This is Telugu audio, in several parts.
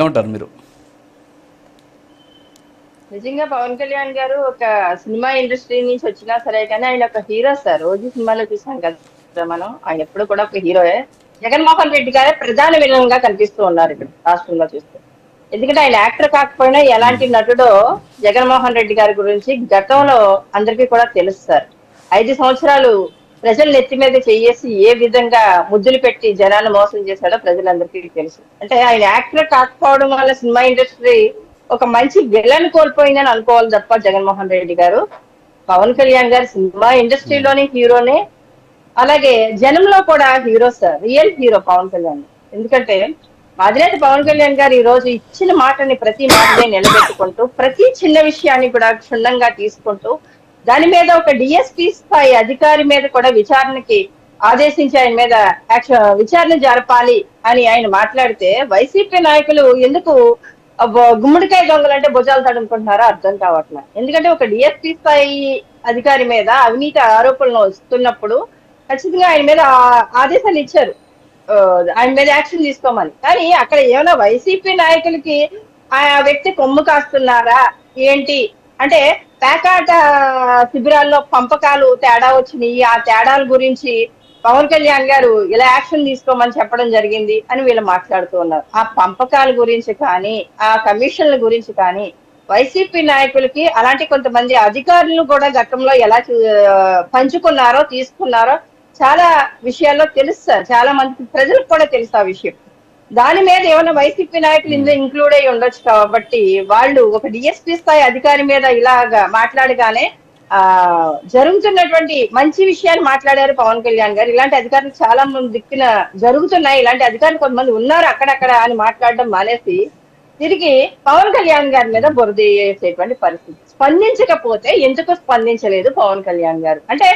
ఏమంటారు మీరు? నిజంగా పవన్ కళ్యాణ్ గారు ఒక సినిమా ఇండస్ట్రీ నుంచి వచ్చినా సరే కానీ ఆయన ఒక హీరో సార్. రోజు సినిమాలో చూసాం కదా మనం. ఆయన ఎప్పుడు కూడా ఒక హీరోయే. జగన్మోహన్ రెడ్డి గారే ప్రధాన విలన్ గా కనిపిస్తూ ఉన్నారు ఇక్కడ రాష్ట్రంలో చూస్తే. ఎందుకంటే ఆయన యాక్టర్ కాకపోయినా ఎలాంటి నటుడో జగన్మోహన్ రెడ్డి గారి గురించి గతంలో అందరికీ కూడా తెలుసు సార్. 5 సంవత్సరాలు ప్రజల నెత్తి మీద చేయేసి ఏ విధంగా ముద్దులు పెట్టి జనాన్ని మోసం చేశాడో ప్రజలందరికీ తెలుసు. అంటే ఆయన యాక్టర్ కాకపోవడం వల్ల సినిమా ఇండస్ట్రీ ఒక మంచి విలన్ కోల్పోయిందని అనుకోవాలి తప్ప జగన్మోహన్ రెడ్డి గారు. పవన్ కళ్యాణ్ గారు సినిమా ఇండస్ట్రీలోని హీరోనే, అలాగే జనంలో కూడా hero sir. Real hero Pawan Kalyan. ఎందుకంటే అధినేత పవన్ కళ్యాణ్ గారు ఈ రోజు ఇచ్చిన మాటని ప్రతి మాటని నిలబెట్టుకుంటూ ప్రతి చిన్న విషయాన్ని కూడా క్షుణ్ణంగా తీసుకుంటూ దాని మీద ఒక డిఎస్పీ స్థాయి అధికారి మీద కూడా విచారణకి ఆదేశించి ఆయన మీద విచారణ జరపాలి అని ఆయన మాట్లాడితే వైసీపీ నాయకులు ఎందుకు గుమ్మడికాయ దొంగలంటే భుజాలు తడుముకుంటున్నారో అర్థం కావట్లేదు. ఎందుకంటే ఒక డిఎస్పీ స్థాయి అధికారి మీద అవినీతి ఆరోపణలు వస్తున్నప్పుడు ఖచ్చితంగా ఆయన మీద ఆదేశాలు ఇచ్చారు, ఆయన మీద యాక్షన్ తీసుకోమని. కానీ అక్కడ ఏమైనా వైసీపీ నాయకులకి ఆ వ్యక్తి కొమ్ము కాస్తున్నారా ఏంటి అంటే పేకాట శిబిరాల్లో పంపకాలు తేడా వచ్చినాయి, ఆ తేడాల గురించి పవన్ కళ్యాణ్ గారు ఇలా యాక్షన్ తీసుకోమని చెప్పడం జరిగింది అని వీళ్ళు మాట్లాడుతూ ఉన్నారు. ఆ పంపకాల గురించి కానీ ఆ కమిషన్ల గురించి కానీ వైసీపీ నాయకులకి అలాంటి కొంతమంది అధికారులను కూడా గతంలో ఎలా పంచుకున్నారో తీసుకున్నారో చాలా విషయాల్లో తెలుసు సార్. చాలా మంది ప్రజలకు కూడా తెలుసు ఆ విషయం. దాని మీద ఏమైనా వైసీపీ నాయకులు ఇందులో ఇంక్లూడ్ అయ్యి ఉండొచ్చు కాబట్టి వాళ్ళు ఒక డిఎస్పీ స్థాయి అధికారి మీద ఇలాగా మాట్లాడగానే జరుగుతున్నటువంటి మంచి విషయాలు మాట్లాడారు పవన్ కళ్యాణ్ గారు. ఇలాంటి అధికారులు చాలా మంది దిక్కున జరుగుతున్నాయి, ఇలాంటి అధికారులు కొంతమంది ఉన్నారు అక్కడక్కడ అని మాట్లాడడం మానేసి తిరిగి పవన్ కళ్యాణ్ గారి మీద బురద వేసేటువంటి పరిస్థితి. స్పందించకపోతే ఎందుకు స్పందించలేదు పవన్ కళ్యాణ్ గారు అంటే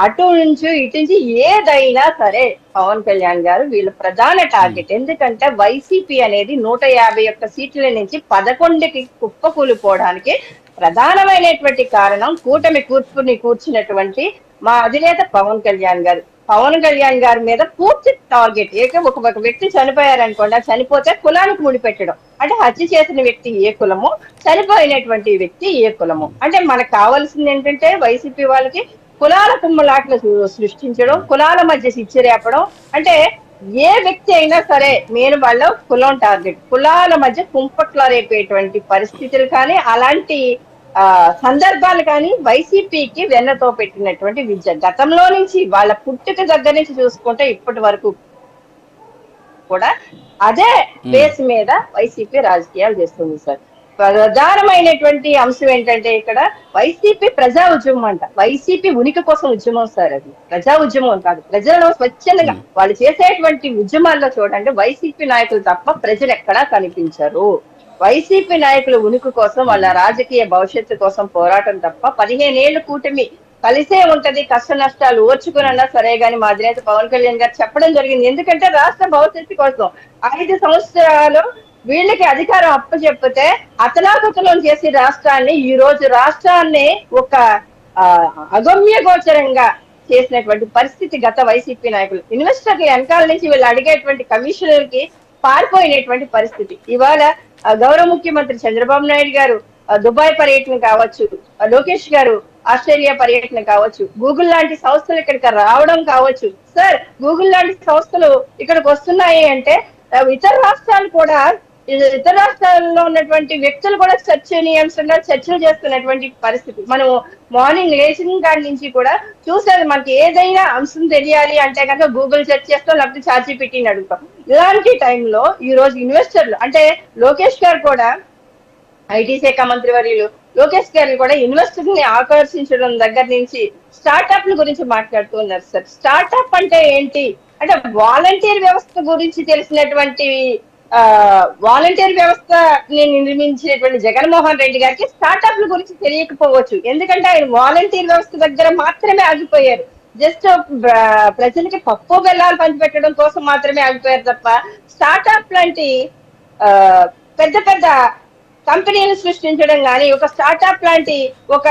అటు నుంచి ఇటు నుంచి ఏదైనా సరే పవన్ కళ్యాణ్ గారు వీళ్ళ ప్రధాన టార్గెట్. ఎందుకంటే వైసీపీ అనేది 151 సీట్ల నుంచి 11కి కుప్పకూలిపోవడానికి ప్రధానమైనటువంటి కారణం కూటమి కూర్చున్నటువంటి మా అధినేత పవన్ కళ్యాణ్ గారు. పవన్ కళ్యాణ్ గారి మీద పూర్తి టార్గెట్. ఒక వ్యక్తి చనిపోయారనుకోండి, చనిపోతే కులానికి ముడిపెట్టడం. అంటే హత్య చేసిన వ్యక్తి ఏ కులము, చనిపోయినటువంటి వ్యక్తి ఏ కులము. అంటే మనకు కావాల్సింది ఏంటంటే వైసీపీ వాళ్ళకి కులాల కుమ్మలాట్లు సృష్టించడం, కులాల మధ్య చిచ్చురేపడం. అంటే ఏ వ్యక్తి అయినా సరే నేను వాళ్ళ కులం టార్గెట్, కులాల మధ్య కుంపట్ల రేపేటువంటి పరిస్థితులు కానీ అలాంటి సందర్భాలు కానీ వైసీపీకి వెన్నతో పెట్టినటువంటి విద్య. గతంలో నుంచి వాళ్ళ పుట్టుక దగ్గర నుంచి చూసుకుంటే ఇప్పటి వరకు కూడా అదే బేస్ మీద వైసీపీ రాజకీయాలు చేస్తుంది సార్. ప్రధానమైనటువంటి అంశం ఏంటంటే ఇక్కడ వైసీపీ ప్రజా ఉద్యమం అంట. వైసీపీ ఉనికి కోసం ఉద్యమం సార్. అది ప్రజా ఉద్యమం కాదు. ప్రజలను స్వచ్ఛందంగా వాళ్ళు చేసేటువంటి ఉద్యమాల్లో చూడండి వైసీపీ నాయకులు తప్ప ప్రజలు ఎక్కడా కనిపించరు. వైసీపీ నాయకులు ఉనికి కోసం వాళ్ళ రాజకీయ భవిష్యత్తు కోసం పోరాటం తప్ప 15 ఏళ్ల కూటమి కలిసే ఉంటది, కష్ట నష్టాలు ఓర్చుకున్నా సరే గాని మా అధినేత పవన్ కళ్యాణ్ గారు చెప్పడం జరిగింది. ఎందుకంటే రాష్ట్ర భవిష్యత్తు కోసం 5 సంవత్సరాలు వీళ్ళకి అధికారం అప్పచెప్పితే అతలాకుతలం చేసి రాష్ట్రాన్ని ఈ రోజు రాష్ట్రాన్ని ఒక అగమ్య గోచరంగా చేసినటువంటి పరిస్థితి గత వైసీపీ నాయకులు. ఇన్వెస్టర్ల వెనకాల నుంచి వీళ్ళు అడిగేటువంటి కమిషనర్కి పారిపోయినటువంటి పరిస్థితి. ఇవాళ గౌరవ ముఖ్యమంత్రి చంద్రబాబు నాయుడు గారు దుబాయ్ పర్యటన కావచ్చు, లోకేష్ గారు ఆస్ట్రేలియా పర్యటన కావచ్చు, గూగుల్ లాంటి సంస్థలు ఇక్కడికి రావడం కావచ్చు. సార్ గూగుల్ లాంటి సంస్థలు ఇక్కడికి వస్తున్నాయి అంటే ఇతర రాష్ట్రాలు కూడా, ఇతర రాష్ట్రాల్లో ఉన్నటువంటి వ్యక్తులు కూడా చర్చనీయాంశంగా చర్చలు చేస్తున్నటువంటి పరిస్థితి. మనం మార్నింగ్ లేచిన కాడి నుంచి కూడా చూసేది. మనకి ఏదైనా అంశం తెలియాలి అంటే కనుక గూగుల్ సెర్చ్ చేస్తాం, లేకపోతే ChatGPTని అడుగుతాం. ఇలాంటి టైంలో ఈ రోజు ఇన్వెస్టర్లు అంటే లోకేష్ గారు కూడా, ఐటీ శాఖ మంత్రి వర్యులు లోకేష్ గారు కూడా ఇన్వెస్టర్ ని ఆకర్షించడం దగ్గర నుంచి స్టార్ట్అప్ల గురించి మాట్లాడుతూ ఉన్నారు సార్. స్టార్ట్అప్ అంటే ఏంటి అంటే వాలంటీర్ వ్యవస్థ గురించి తెలిసినటువంటి వాలంటీర్ వ్యవస్థ నిర్మించినటువంటి జగన్మోహన్ రెడ్డి గారికి స్టార్ట్అప్ల గురించి తెలియకపోవచ్చు. ఎందుకంటే ఆయన వాలంటీర్ వ్యవస్థ దగ్గర మాత్రమే ఆగిపోయారు. జస్ట్ ప్రజలకి పప్పు బెల్లాలు పంచిపెట్టడం కోసం మాత్రమే ఆగిపోయారు తప్ప స్టార్ట్అప్ లాంటి పెద్ద పెద్ద కంపెనీలు సృష్టించడం కానీ, ఒక స్టార్ట్అప్ లాంటి ఒక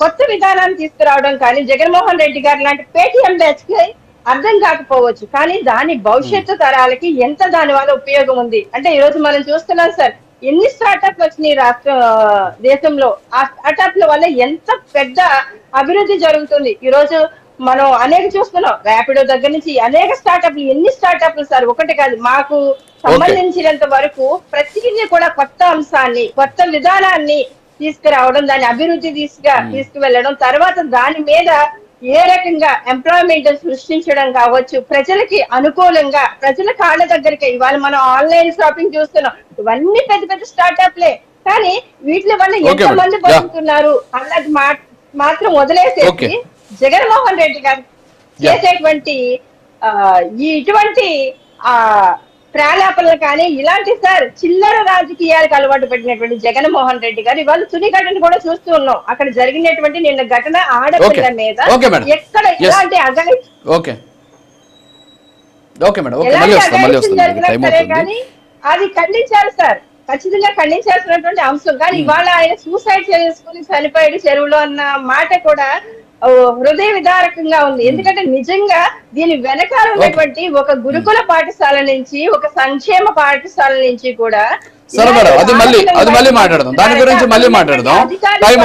కొత్త విధానాన్ని తీసుకురావడం కానీ జగన్మోహన్ రెడ్డి గారు లాంటి పేటీఎం బ్యాచ్ కి అర్థం కాకపోవచ్చు, కానీ దాని భవిష్యత్తు తరాలకి ఎంత దాని వల్ల ఉపయోగం ఉంది అంటే ఈ రోజు మనం చూస్తున్నాం సార్, ఎన్ని స్టార్టప్ వచ్చినాయి దేశంలో. ఆ స్టార్టప్ల వల్ల ఎంత పెద్ద అభివృద్ధి జరుగుతుంది. ఈ రోజు మనం అనేక చూస్తున్నాం, ర్యాపిడో దగ్గర నుంచి అనేక స్టార్టప్లు. ఎన్ని స్టార్టప్లు సార్, ఒకటి కాదు. మాకు సంబంధించినంత వరకు ప్రతిదీ కూడా కొత్త అంశాన్ని, కొత్త విధానాన్ని తీసుకురావడం, దాని అభివృద్ధి తీసుకువెళ్ళడం, తర్వాత దాని మీద ఏ రకంగా ఎంప్లాయ్మెంట్ సృష్టించడం కావచ్చు, ప్రజలకి అనుకూలంగా, ప్రజల కాళ్ళ దగ్గరికి. ఇవాళ మనం ఆన్లైన్ షాపింగ్ చూస్తున్నాం, ఇవన్నీ పెద్ద పెద్ద స్టార్టప్లే. కానీ వీటి వల్ల ఎంతమంది బతుకుతున్నారు అన్నది మాత్రం వదిలేసేసి జగన్మోహన్ రెడ్డి గారు చేసేటువంటి ఇటువంటి ప్రాలాపనలు కానీ ఇలాంటి సార్ చిల్లర రాజకీయాలకు అలవాటు పడినటువంటి జగన్మోహన్ రెడ్డి గారు ఇవాళ తుని ఘటన కూడా చూస్తూ ఉన్నాం. అక్కడ జరిగినటువంటి నిన్న ఘటన ఆడపిల్ల మీద ఎక్కడ ఇలాంటి సరే కానీ అది ఖండించారు సార్, ఖచ్చితంగా ఖండించాల్సినటువంటి అంశం. కానీ ఇవాళ ఆయన సూసైడ్ చేసుకుని చనిపోయాడు చెరువులో అన్న మాట కూడా హృదయ విదారకంగా ఉంది. ఎందుకంటే నిజంగా దీని వెనకాల ఉన్నటువంటి ఒక గురుకుల పాఠశాల నుంచి, ఒక సంక్షేమ పాఠశాల నుంచి కూడా. సరే మేడం, అది మళ్ళీ మాట్లాడదాం, దాని గురించి మళ్ళీ మాట్లాడదాం. టైం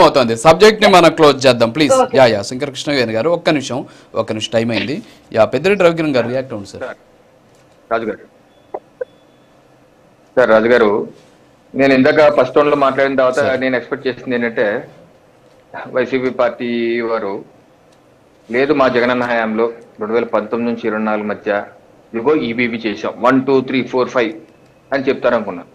అవుతుంది, సబ్జెక్ట్ ని మనం క్లోజ్ చేద్దాం ప్లీజ్. యా శంకర కృష్ణ గారు ఒక్క నిమిషం టైం అయింది. పెద్దిరెడ్డి రవికిరణ్ గారు రియాక్ట్ అవ్వండి సార్. రాజుగారు, నేను ఇందాక ఫస్ట్ రౌండ్ లో మాట్లాడిన తర్వాత నేను ఎక్స్పెక్ట్ చేసింది ఏంటంటే, వైసీపీ పార్టీ వారు లేదు మా జగనన్న హయాంలో 2019 నుంచి 24 మధ్య ఇదిగో ఈబీబీ చేసాం 1 2 3 4 5 అని చెప్తారనుకున్నాను.